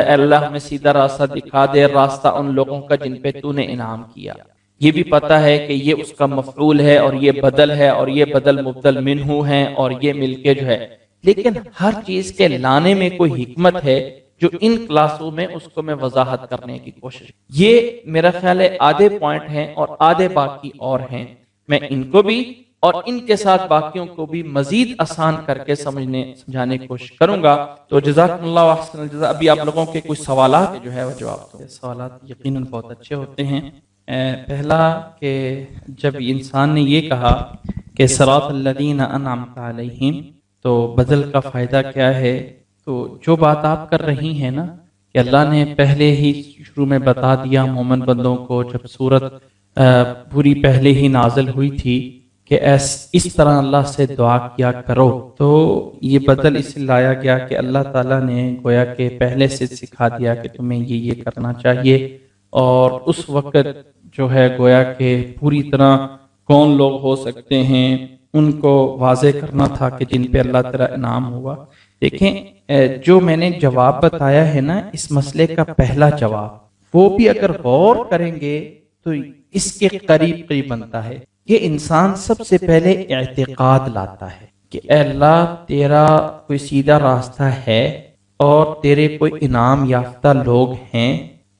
Speaker 1: اللہ ہمیں سیدھا راستہ دکھا دے، راستہ ان لوگوں کا جن پہ تو نے انعام کیا، یہ بھی پتا ہے کہ یہ اس کا مفعول ہے اور یہ بدل ہے اور یہ بدل مبدل منہو ہے اور یہ مل کے جو ہے، لیکن ہر چیز کے لانے میں کوئی حکمت ہے جو ان کلاسوں میں اس کو میں وضاحت کرنے کی کوشش۔ یہ میرا خیال ہے آدھے پوائنٹ ہیں اور آدھے باقی اور ہیں، میں ان کو بھی اور ان کے ساتھ باقیوں کو بھی مزید آسان کر کے سمجھانے کی کوشش کروں گا۔ تو جزاکم اللہ احسن الجزاء۔ ابھی آپ لوگوں کے کچھ سوالات جو ہے وہ جواب دو۔ سوالات یقیناً بہت اچھے ہوتے ہیں۔ پہلا کہ جب انسان نے یہ کہا کہ صراط الذین انعمت علیہم، تو بدل کا فائدہ کیا ہے؟ تو جو بات آپ کر رہی ہیں نا کہ اللہ نے پہلے ہی شروع میں بتا دیا مومن بندوں کو، جب سورت پوری پہلے ہی نازل ہوئی تھی کہ اس طرح اللہ سے دعا کیا کرو، تو یہ بدل اس سے لایا گیا کہ اللہ تعالیٰ نے گویا کہ پہلے سے سکھا دیا کہ تمہیں یہ کرنا چاہیے، اور اس وقت جو ہے گویا کہ پوری طرح کون لوگ ہو سکتے ہیں ان کو واضح کرنا تھا کہ جن پہ اللہ تعالیٰ انعام ہوا۔ دیکھیں جو میں نے جواب بتایا ہے نا اس مسئلے کا پہلا جواب، وہ بھی اگر غور کریں گے تو اس کے قریب بنتا ہے کہ انسان سب سے پہلے اعتقاد لاتا ہے کہ اے اللہ تیرا کوئی سیدھا راستہ ہے اور تیرے کوئی انعام یافتہ لوگ ہیں،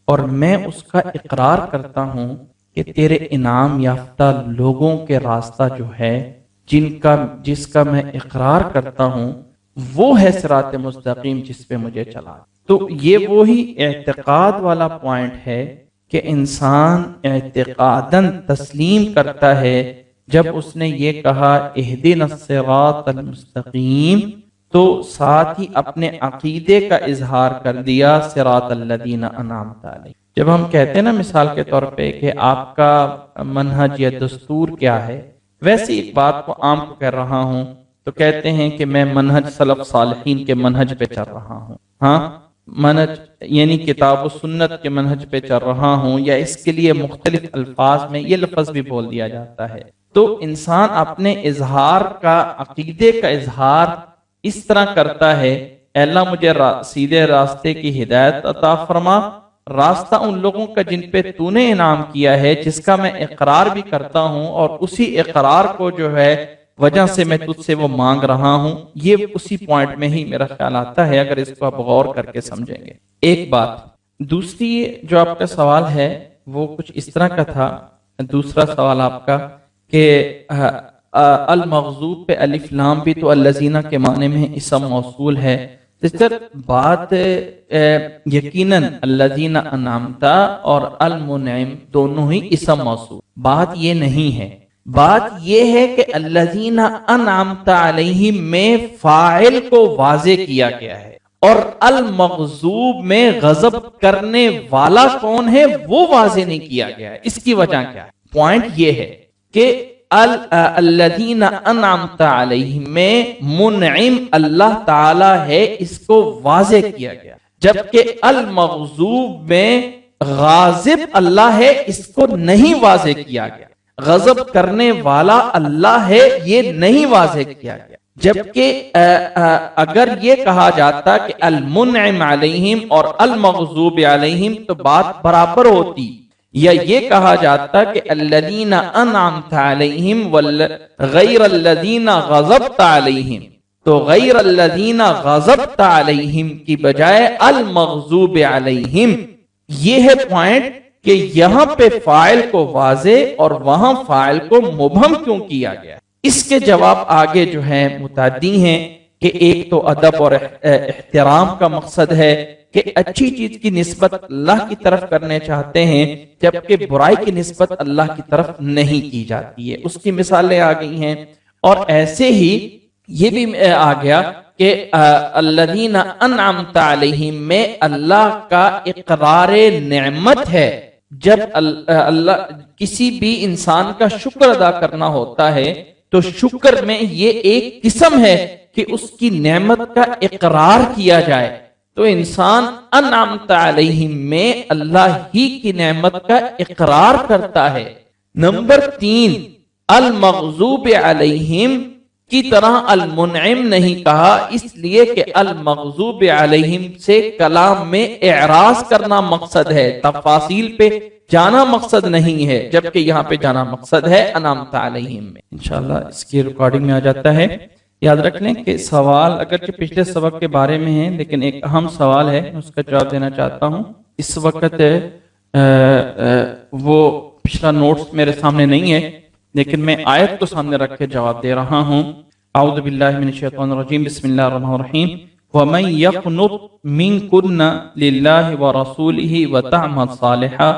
Speaker 1: اور میں اس کا اقرار کرتا ہوں کہ تیرے انعام یافتہ لوگوں کے راستہ جو ہے جس کا میں اقرار کرتا ہوں وہ ہے صراط مستقیم جس پہ مجھے چلا۔ تو یہ وہی اعتقاد والا پوائنٹ ہے کہ انسان اعتقاداً تسلیم کرتا ہے۔ جب اس نے یہ کہا اہدنا الصراط المستقیم، تو ساتھ ہی اپنے عقیدے کا اظہار کر دیا صراط الذین انعمت علیہم۔ جب ہم کہتے ہیں نا مثال کے طور پہ کہ آپ کا منہج یا دستور کیا ہے، ویسے ایک بات کو عام کو کہہ رہا ہوں تو کہتے ہیں کہ میں منہج سلف صالحین کے منہج پہ چل رہا ہوں، ہاں منہج یعنی کتاب و سنت کے منہج پہ چل رہا ہوں، یا اس کے لیے مختلف الفاظ میں یہ لفظ بھی بول دیا جاتا ہے۔ تو انسان اپنے اظہار کا، عقیدے کا اظہار اس طرح کرتا ہے، اے اللہ مجھے سیدھے راستے کی ہدایت عطا فرما، راستہ ان لوگوں کا جن پہ تو نے انعام کیا ہے، جس کا میں اقرار بھی کرتا ہوں، اور اسی اقرار کو جو ہے وجہ سے میں تجھ سے وہ مانگ رہا ہوں۔ یہ اسی پوائنٹ میں ہی میرا خیال آتا ہے اگر اس کو آپ غور کر کے سمجھیں گے۔ ایک بات دوسری جو آپ کا سوال ہے وہ کچھ اس طرح کا تھا، دوسرا سوال آپ کا کہ المغضوب پہ الف لام بھی تو الذین کے معنی میں اسم موصول ہے۔ بات یقیناً الذین انعمت اور المنعم دونوں ہی اسم موصول، بات یہ نہیں ہے، بات یہ ہے کہ الذین انعمت علیہم میں فاعل کو واضح کیا گیا ہے، اور المغضوب میں غضب کرنے والا کون ہے وہ واضح نہیں کیا گیا ہے۔ اس کی وجہ کیا ہے؟ پوائنٹ یہ ہے کہ الذین انعمت علیہم میں منعم اللہ تعالی ہے، اس کو واضح کیا گیا، جبکہ المغضوب میں غاضب اللہ ہے، اس کو نہیں واضح کیا گیا، غضب کرنے والا اللہ ہے یہ نہیں واضح کیا گیا۔ جبکہ اگر یہ کہا جاتا کہ المنعم علیہم اور المغضوب علیہم تو بات برابر ہوتی، یا یہ کہا جاتا کہ الذین انعمت علیہم غیر الذین غضبت علیہم، تو غیر الذین غضبت علیہم کی بجائے المغضوب علیہم۔ یہ ہے پوائنٹ کہ یہاں پہ فاعل کو واضح اور وہاں فاعل کو مبہم کیوں کیا گیا۔ اس کے جواب آگے جو ہیں متعدی ہیں، کہ ایک تو ادب اور احترام کا مقصد ہے کہ اچھی چیز کی نسبت اللہ کی طرف کرنے چاہتے ہیں جبکہ برائی کی نسبت اللہ کی طرف نہیں کی جاتی ہے. اس کی مثالیں آ گئی ہیں. اور ایسے ہی یہ بھی آ گیا کہ الذین انعمت علیہم میں اللہ کا اقرار نعمت ہے. جب اللہ کسی بھی انسان کا شکر ادا کرنا ہوتا ہے تو شکر میں یہ ایک قسم ہے کہ اس کی نعمت کا اقرار کیا جائے. تو انسان انعمت علیہم میں اللہ ہی کی نعمت کا اقرار کرتا ہے. نمبر 3 المغضوب علیہم کی طرح المنعم نہیں کہا، اس لیے کہ المغضوب علیہم سے کلام میں اعراض کرنا مقصد ہے، تفاصیل پہ جانا مقصد نہیں ہے، جبکہ یہاں پہ جانا مقصد ہے انعمت علیہم میں. انشاءاللہ اس کی ریکارڈنگ میں آ جاتا ہے. یاد رکھ لیں کہ سوال اگرچہ پچھلے سبق کے بارے میں ہے لیکن ایک اہم سوال ہے، اس کا جواب دینا چاہتا ہوں. اس وقت وہ پچھلا نوٹس میرے سامنے نہیں ہے لیکن میں آیت کو سامنے رکھ کے جواب دے رہا ہوں. اعوذ باللہ من الشیطان الرجیم، بسم اللہ الرحمن الرحیم. وَمَن يَقْنُطْ مِنكُنَّ لِلَّهِ وَرَسُولِهِ وَتَعْمَلْ صَالِحًا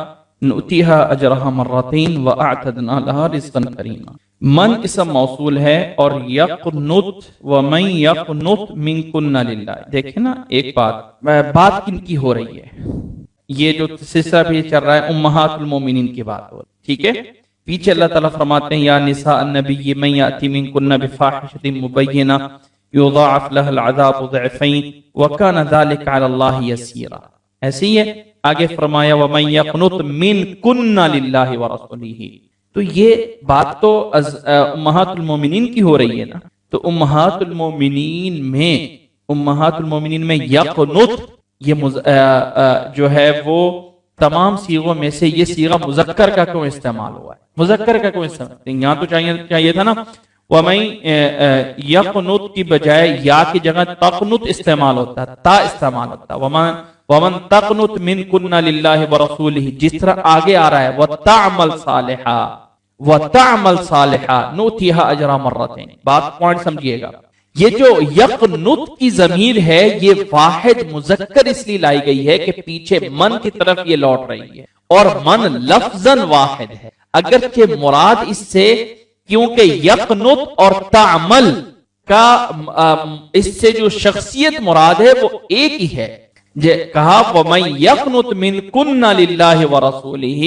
Speaker 1: نُؤْتِهَا أَجْرَهَا مَرَّتَيْنِ وَأَعْتَدْنَا لَهَا رِزْقًا كَرِيمًا. من اسم موصول ہے اور یقنط ومن یقنط منکن للہ. دیکھیں نا ایک بات کن کی ہو رہی ہے، یہ جو سلسلہ بھی چل رہا ہے امہات المومنین کی بات ہو رہی ہے. ٹھیک ہے، پیچھے اللہ تعالیٰ فرماتے ہیں یا نساء النبی من یأتی منکن بفاحشۃ مبینہ یضاعف لها العذاب ضعفین وکان ذلک علی اللہ یسیرا. ایسے ہی ہے، آگے فرمایا ومن یقنط منکن للہ ورسولہ. تو یہ بات تو امہات المومنین کی ہو رہی ہے نا. تو امہات المومنین میں یقنط یہ جو ہے وہ تمام صیغوں میں سے یہ صیغہ مذکر کا کیوں استعمال ہوا ہے؟ مذکر کا کیوں استعمال؟ یہاں تو چاہیے تھا نا وَمَن یقنط کی بجائے یا کی جگہ تقنط استعمال ہوتا، تا استعمال ہوتا. وَمَن تقنط مِنْكُنَّ لِلَّهِ وَرَسُولِهِ، جس طرح آگے آ رہا ہے وَتَعْمَلْ صَالِحًا نُؤْتِهَا أَجْرَهَا مَرَّتَيْنِ. بات پوائنٹ سمجھیے گا. یہ جو یقنط کی ضمیر ہے یہ واحد مذکر اس لیے لائی گئی ہے کہ پیچھے من کی طرف یہ لوٹ رہی ہے اور من لفظاً واحد ہے. اگرچہ مراد اس سے کیونکہ یقنط اور تعمل کا اس سے جو شخصیت مراد ہے وہ ایک ہی ہے. کہا وَمَن يَقْنُطْ مِنْكُنَّ لِلَّهِ وَرَسُولِهِ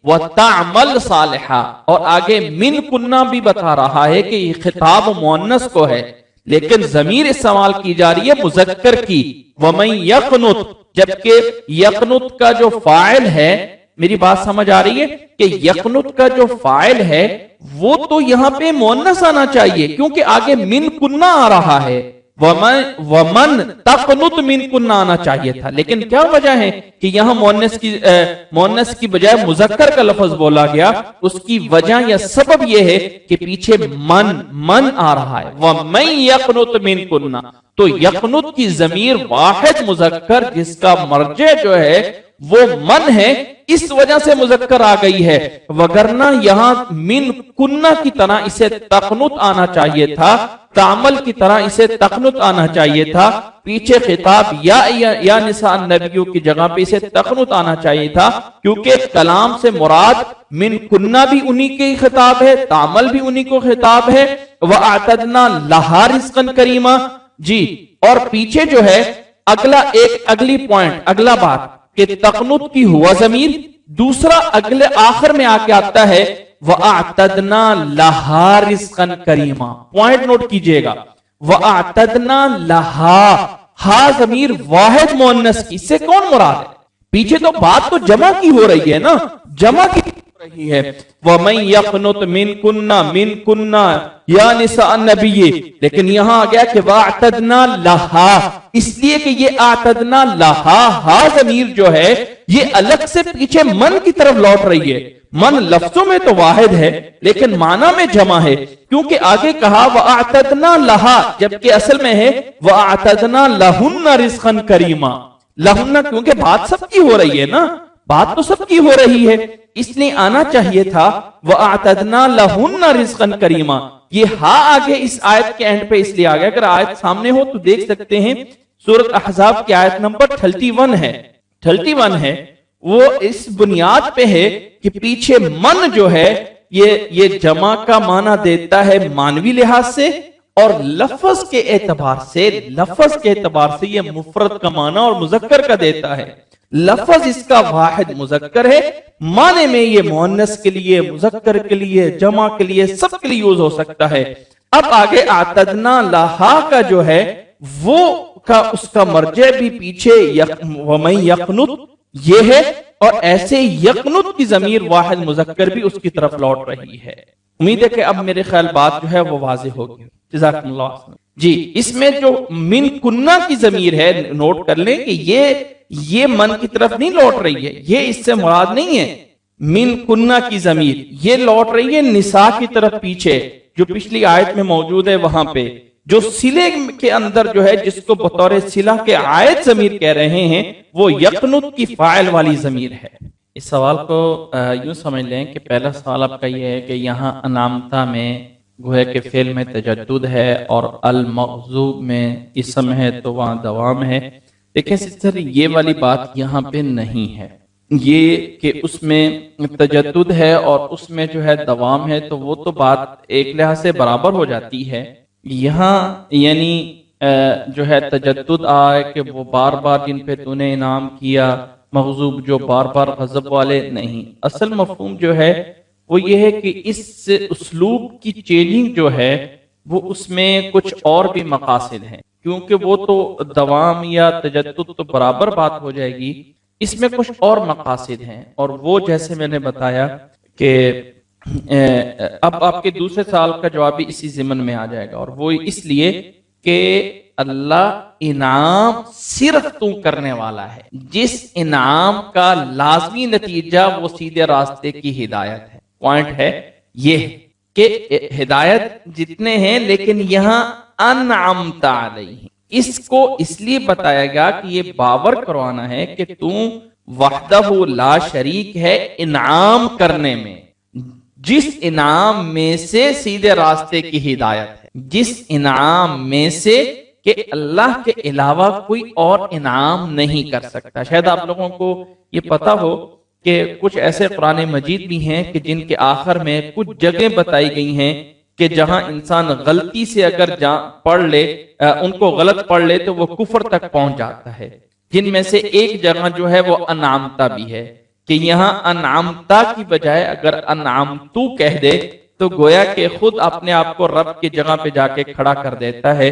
Speaker 1: وَتَعْمَلْ صَالِحًا. اور آگے مِنْكُنَّ بھی بتا رہا ہے کہ یہ خطاب مؤنث کو ہے لیکن ضمیر استعمال کی جا رہی ہے مذکر کی. وَمَن يَقْنُطْ، جبکہ یقنط کا جو فاعل ہے، میری بات سمجھ آ رہی ہے کہ یقنط کا جو فاعل ہے وہ تو یہاں پہ مؤنث آنا چاہیے کیونکہ آگے من کنہ آ رہا ہے. ومن تقنط من کنہ آنا چاہیے تھا، لیکن کیا وجہ ہے کہ یہاں مؤنث کی بجائے مذکر کا لفظ بولا گیا؟ اس کی وجہ یا سبب یہ ہے کہ پیچھے من آ رہا ہے. ومن یقنط من کنہ، تو یقنط کی ضمیر واحد مذکر جس کا مرجع جو ہے وہ من ہے، اس وجہ سے مذکر آ گئی ہے. وگرنہ یہاں من کنہ کی طرح اسے تقنط آنا چاہیے تھا، تعمل کی طرح اسے تقنط آنا چاہیے تھا. پیچھے خطاب یا نساء النبیوں کی جگہ پہ اسے تقنط آنا چاہیے تھا کیونکہ کلام سے مراد من کنہ بھی انہی کے خطاب ہے، تعمل بھی انہی کو خطاب ہے. وَأَعْتَدْنَا لَهَا رِزْقًا كَرِيمًا. جی، اور پیچھے جو ہے اگلی پوائنٹ، اگلا بات کہ تقنط کی ہوا ضمیر، دوسرا اگلے آخر میں آ کے آتا ہے وَأَعْتَدْنَا لَهَا رِزْقًا كَرِيمًا. پوائنٹ نوٹ کیجئے گا، وَأَعْتَدْنَا لَهَا، ہا ضمیر واحد مؤنث کی، اس سے کون مراد ہے؟ پیچھے تو بات تو جمع کی ہو رہی ہے نا، جمع کی رہی ہے. وَمَن يَقْنُطْ مِنْكُنَّ یا نساء النبی، لیکن یہاں آ گیا کہ وَأَعْتَدْنَا لَهَا، اس لیے کہ یہ اعتدنا لَهَا ہا ضمیر جو ہے یہ الگ سے پیچھے من کی طرف لوٹ رہی ہے. من لفظوں میں تو واحد ہے لیکن معنی میں جمع ہے کیونکہ آگے کہا وَأَعْتَدْنَا لَهَا، جبکہ اصل میں ہے وَأَعْتَدْنَا لَهُنَّ رِزْقًا كَرِيمًا. لہن کیونکہ بات سب کی ہو رہی ہے نا، بات تو سب کی ہو رہی ہے، اس لیے آنا چاہیے تھا وَأَعْتَدْنَا لَهُنَّ رِزْقًا كَرِيمًا. یہ ہاں آگے اس آیت کے اینڈ پہ اس لیے آگیا. اگر آیت سامنے ہو تو دیکھ سکتے ہیں سورۃ احزاب کی آیت نمبر 31 ہے. وہ اس بنیاد پہ ہے کہ پیچھے من جو ہے یہ جمع کا معنی دیتا ہے مانوی لحاظ سے، اور لفظ کے اعتبار سے یہ مفرد کا معنی اور مذکر کا دیتا ہے. لفظ اس کا واحد مذکر ہے، معنی میں یہ مؤنث کے لیے، مذکر کے لیے، جمع کے لیے، سب کے لیے یوز ہو سکتا ہے. اب آگے اعتدنا لہا کا جو ہے وہ اس کا مرجع بھی پیچھے وَمَن يَقْنُتْ یہ ہے، اور ایسے یقنت کی ضمیر واحد مذکر بھی اس کی طرف لوٹ رہی ہے. امید ہے کہ اب میرے خیال بات جو ہے وہ واضح ہوگی. جزاکم اللہ. جی اس میں جو من کنہ کی ضمیر ہے نوٹ کر لیں کہ یہ من کی طرف نہیں لوٹ رہی ہے، یہ اس سے مراد نہیں ہے. من کنہ کی ضمیر یہ لوٹ رہی ہے نساء کی طرف پیچھے، جو پچھلی آیت میں موجود ہے. وہاں پہ جو سلے کے اندر جو ہے جس کو بطور سلہ کے عائد ضمیر کہہ رہے ہیں وہ یقنت کی فاعل والی ضمیر ہے. اس سوال کو یوں سمجھ لیں کہ پہلا سوال آپ کا یہ ہے کہ یہاں انامتا میں گویا کہ فعل میں تجدد ہے اور المغضوب میں اسم ہے تو وہاں دوام ہے. لیکن سر یہ والی بات یہاں پہ نہیں ہے. یہ کہ اس میں تجدد ہے اور اس میں جو ہے دوام ہے تو وہ تو بات ایک لحاظ سے برابر ہو جاتی ہے. یہاں یعنی جو ہے تجدد آئے کہ وہ بار بار جن پہ تو نے انعام کیا، مغضوب جو بار بار غضب والے نہیں. اصل مفہوم جو ہے وہ یہ ہے کہ اس اسلوب کی چینجنگ جو ہے وہ اس میں کچھ اور بھی مقاصد ہیں، کیونکہ وہ تو دوام یا تجدد تو برابر بات ہو جائے گی، اس میں کچھ اور مقاصد ہیں. اور وہ جیسے میں نے بتایا کہ اب آپ کے دوسرے سال کا جواب بھی اسی ضمن میں آ جائے گا، اور وہ اس لیے کہ اللہ انعام صرف تو کرنے والا ہے. جس انعام کا لازمی نتیجہ وہ سیدھے راستے کی ہدایت ہے. پوائنٹ ہے یہ کہ ہدایت جتنے ہیں لیکن یہاں انعمت علیہ اس کو اس لیے بتایا گیا کہ یہ باور کروانا ہے کہ تو وحدہ لا شریک ہے انعام کرنے میں. جس انعام میں سے سیدھے راستے کی ہدایت ہے، جس انعام میں سے کہ اللہ کے علاوہ کوئی اور انعام نہیں کر سکتا. شاید آپ لوگوں کو یہ پتا ہو کہ کچھ ایسے قرآن مجید بھی ہیں کہ جن کے آخر میں کچھ جگہیں بتائی گئی ہیں کہ جہاں انسان غلطی سے اگر پڑھ لے، ان کو غلط پڑھ لے تو وہ کفر تک پہنچ جاتا ہے. جن میں سے ایک جگہ جو ہے وہ انعامتا بھی ہے کہ یہاں انعامتا کی بجائے اگر انعامتو کہہ دے تو گویا کہ خود اپنے آپ کو رب کی جگہ پہ جا کے کھڑا کر دیتا ہے.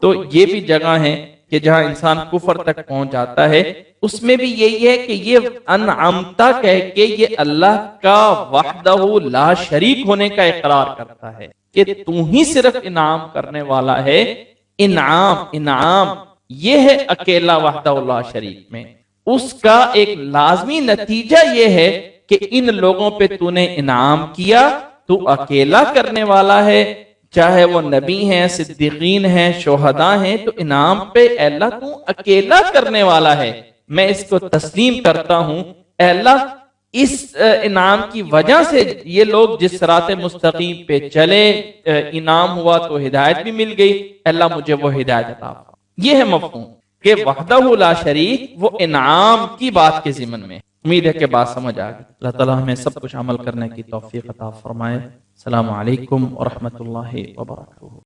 Speaker 1: تو یہ بھی جگہ ہے کہ جہاں انسان کفر تک پہنچ جاتا ہے. اس میں بھی یہی ہے کہ یہ انعامتا کہہ کے یہ اللہ کا وحدہ لا شریک ہونے کا اقرار کرتا ہے کہ تو ہی صرف انعام کرنے والا ہے. انعام یہ ہے اکیلا وحدہ لا شریک میں. اس کا ایک لازمی نتیجہ یہ ہے کہ ان لوگوں پہ تو نے انعام کیا، تو اکیلا کرنے والا ہے، چاہے وہ نبی ہیں، صدیقین ہیں، شہداء ہیں، تو انعام پہ اے اللہ تو اکیلا کرنے والا ہے. میں اس کو تسلیم کرتا ہوں اے اللہ اس انعام کی وجہ سے یہ لوگ جس صراط مستقیم پہ چلے، انعام ہوا تو ہدایت بھی مل گئی، اے اللہ مجھے وہ ہدایت عطا فرما. یہ ہے مفہوم کہ وحدہ لا شریک وہ انعام کی بات کے ضمن میں. امید ہے کہ بات سمجھ آ گئی. اللہ تعالیٰ ہمیں سب کچھ عمل کرنے کی توفیق عطا فرمائے. السلام علیکم ورحمۃ اللہ وبرکاتہ.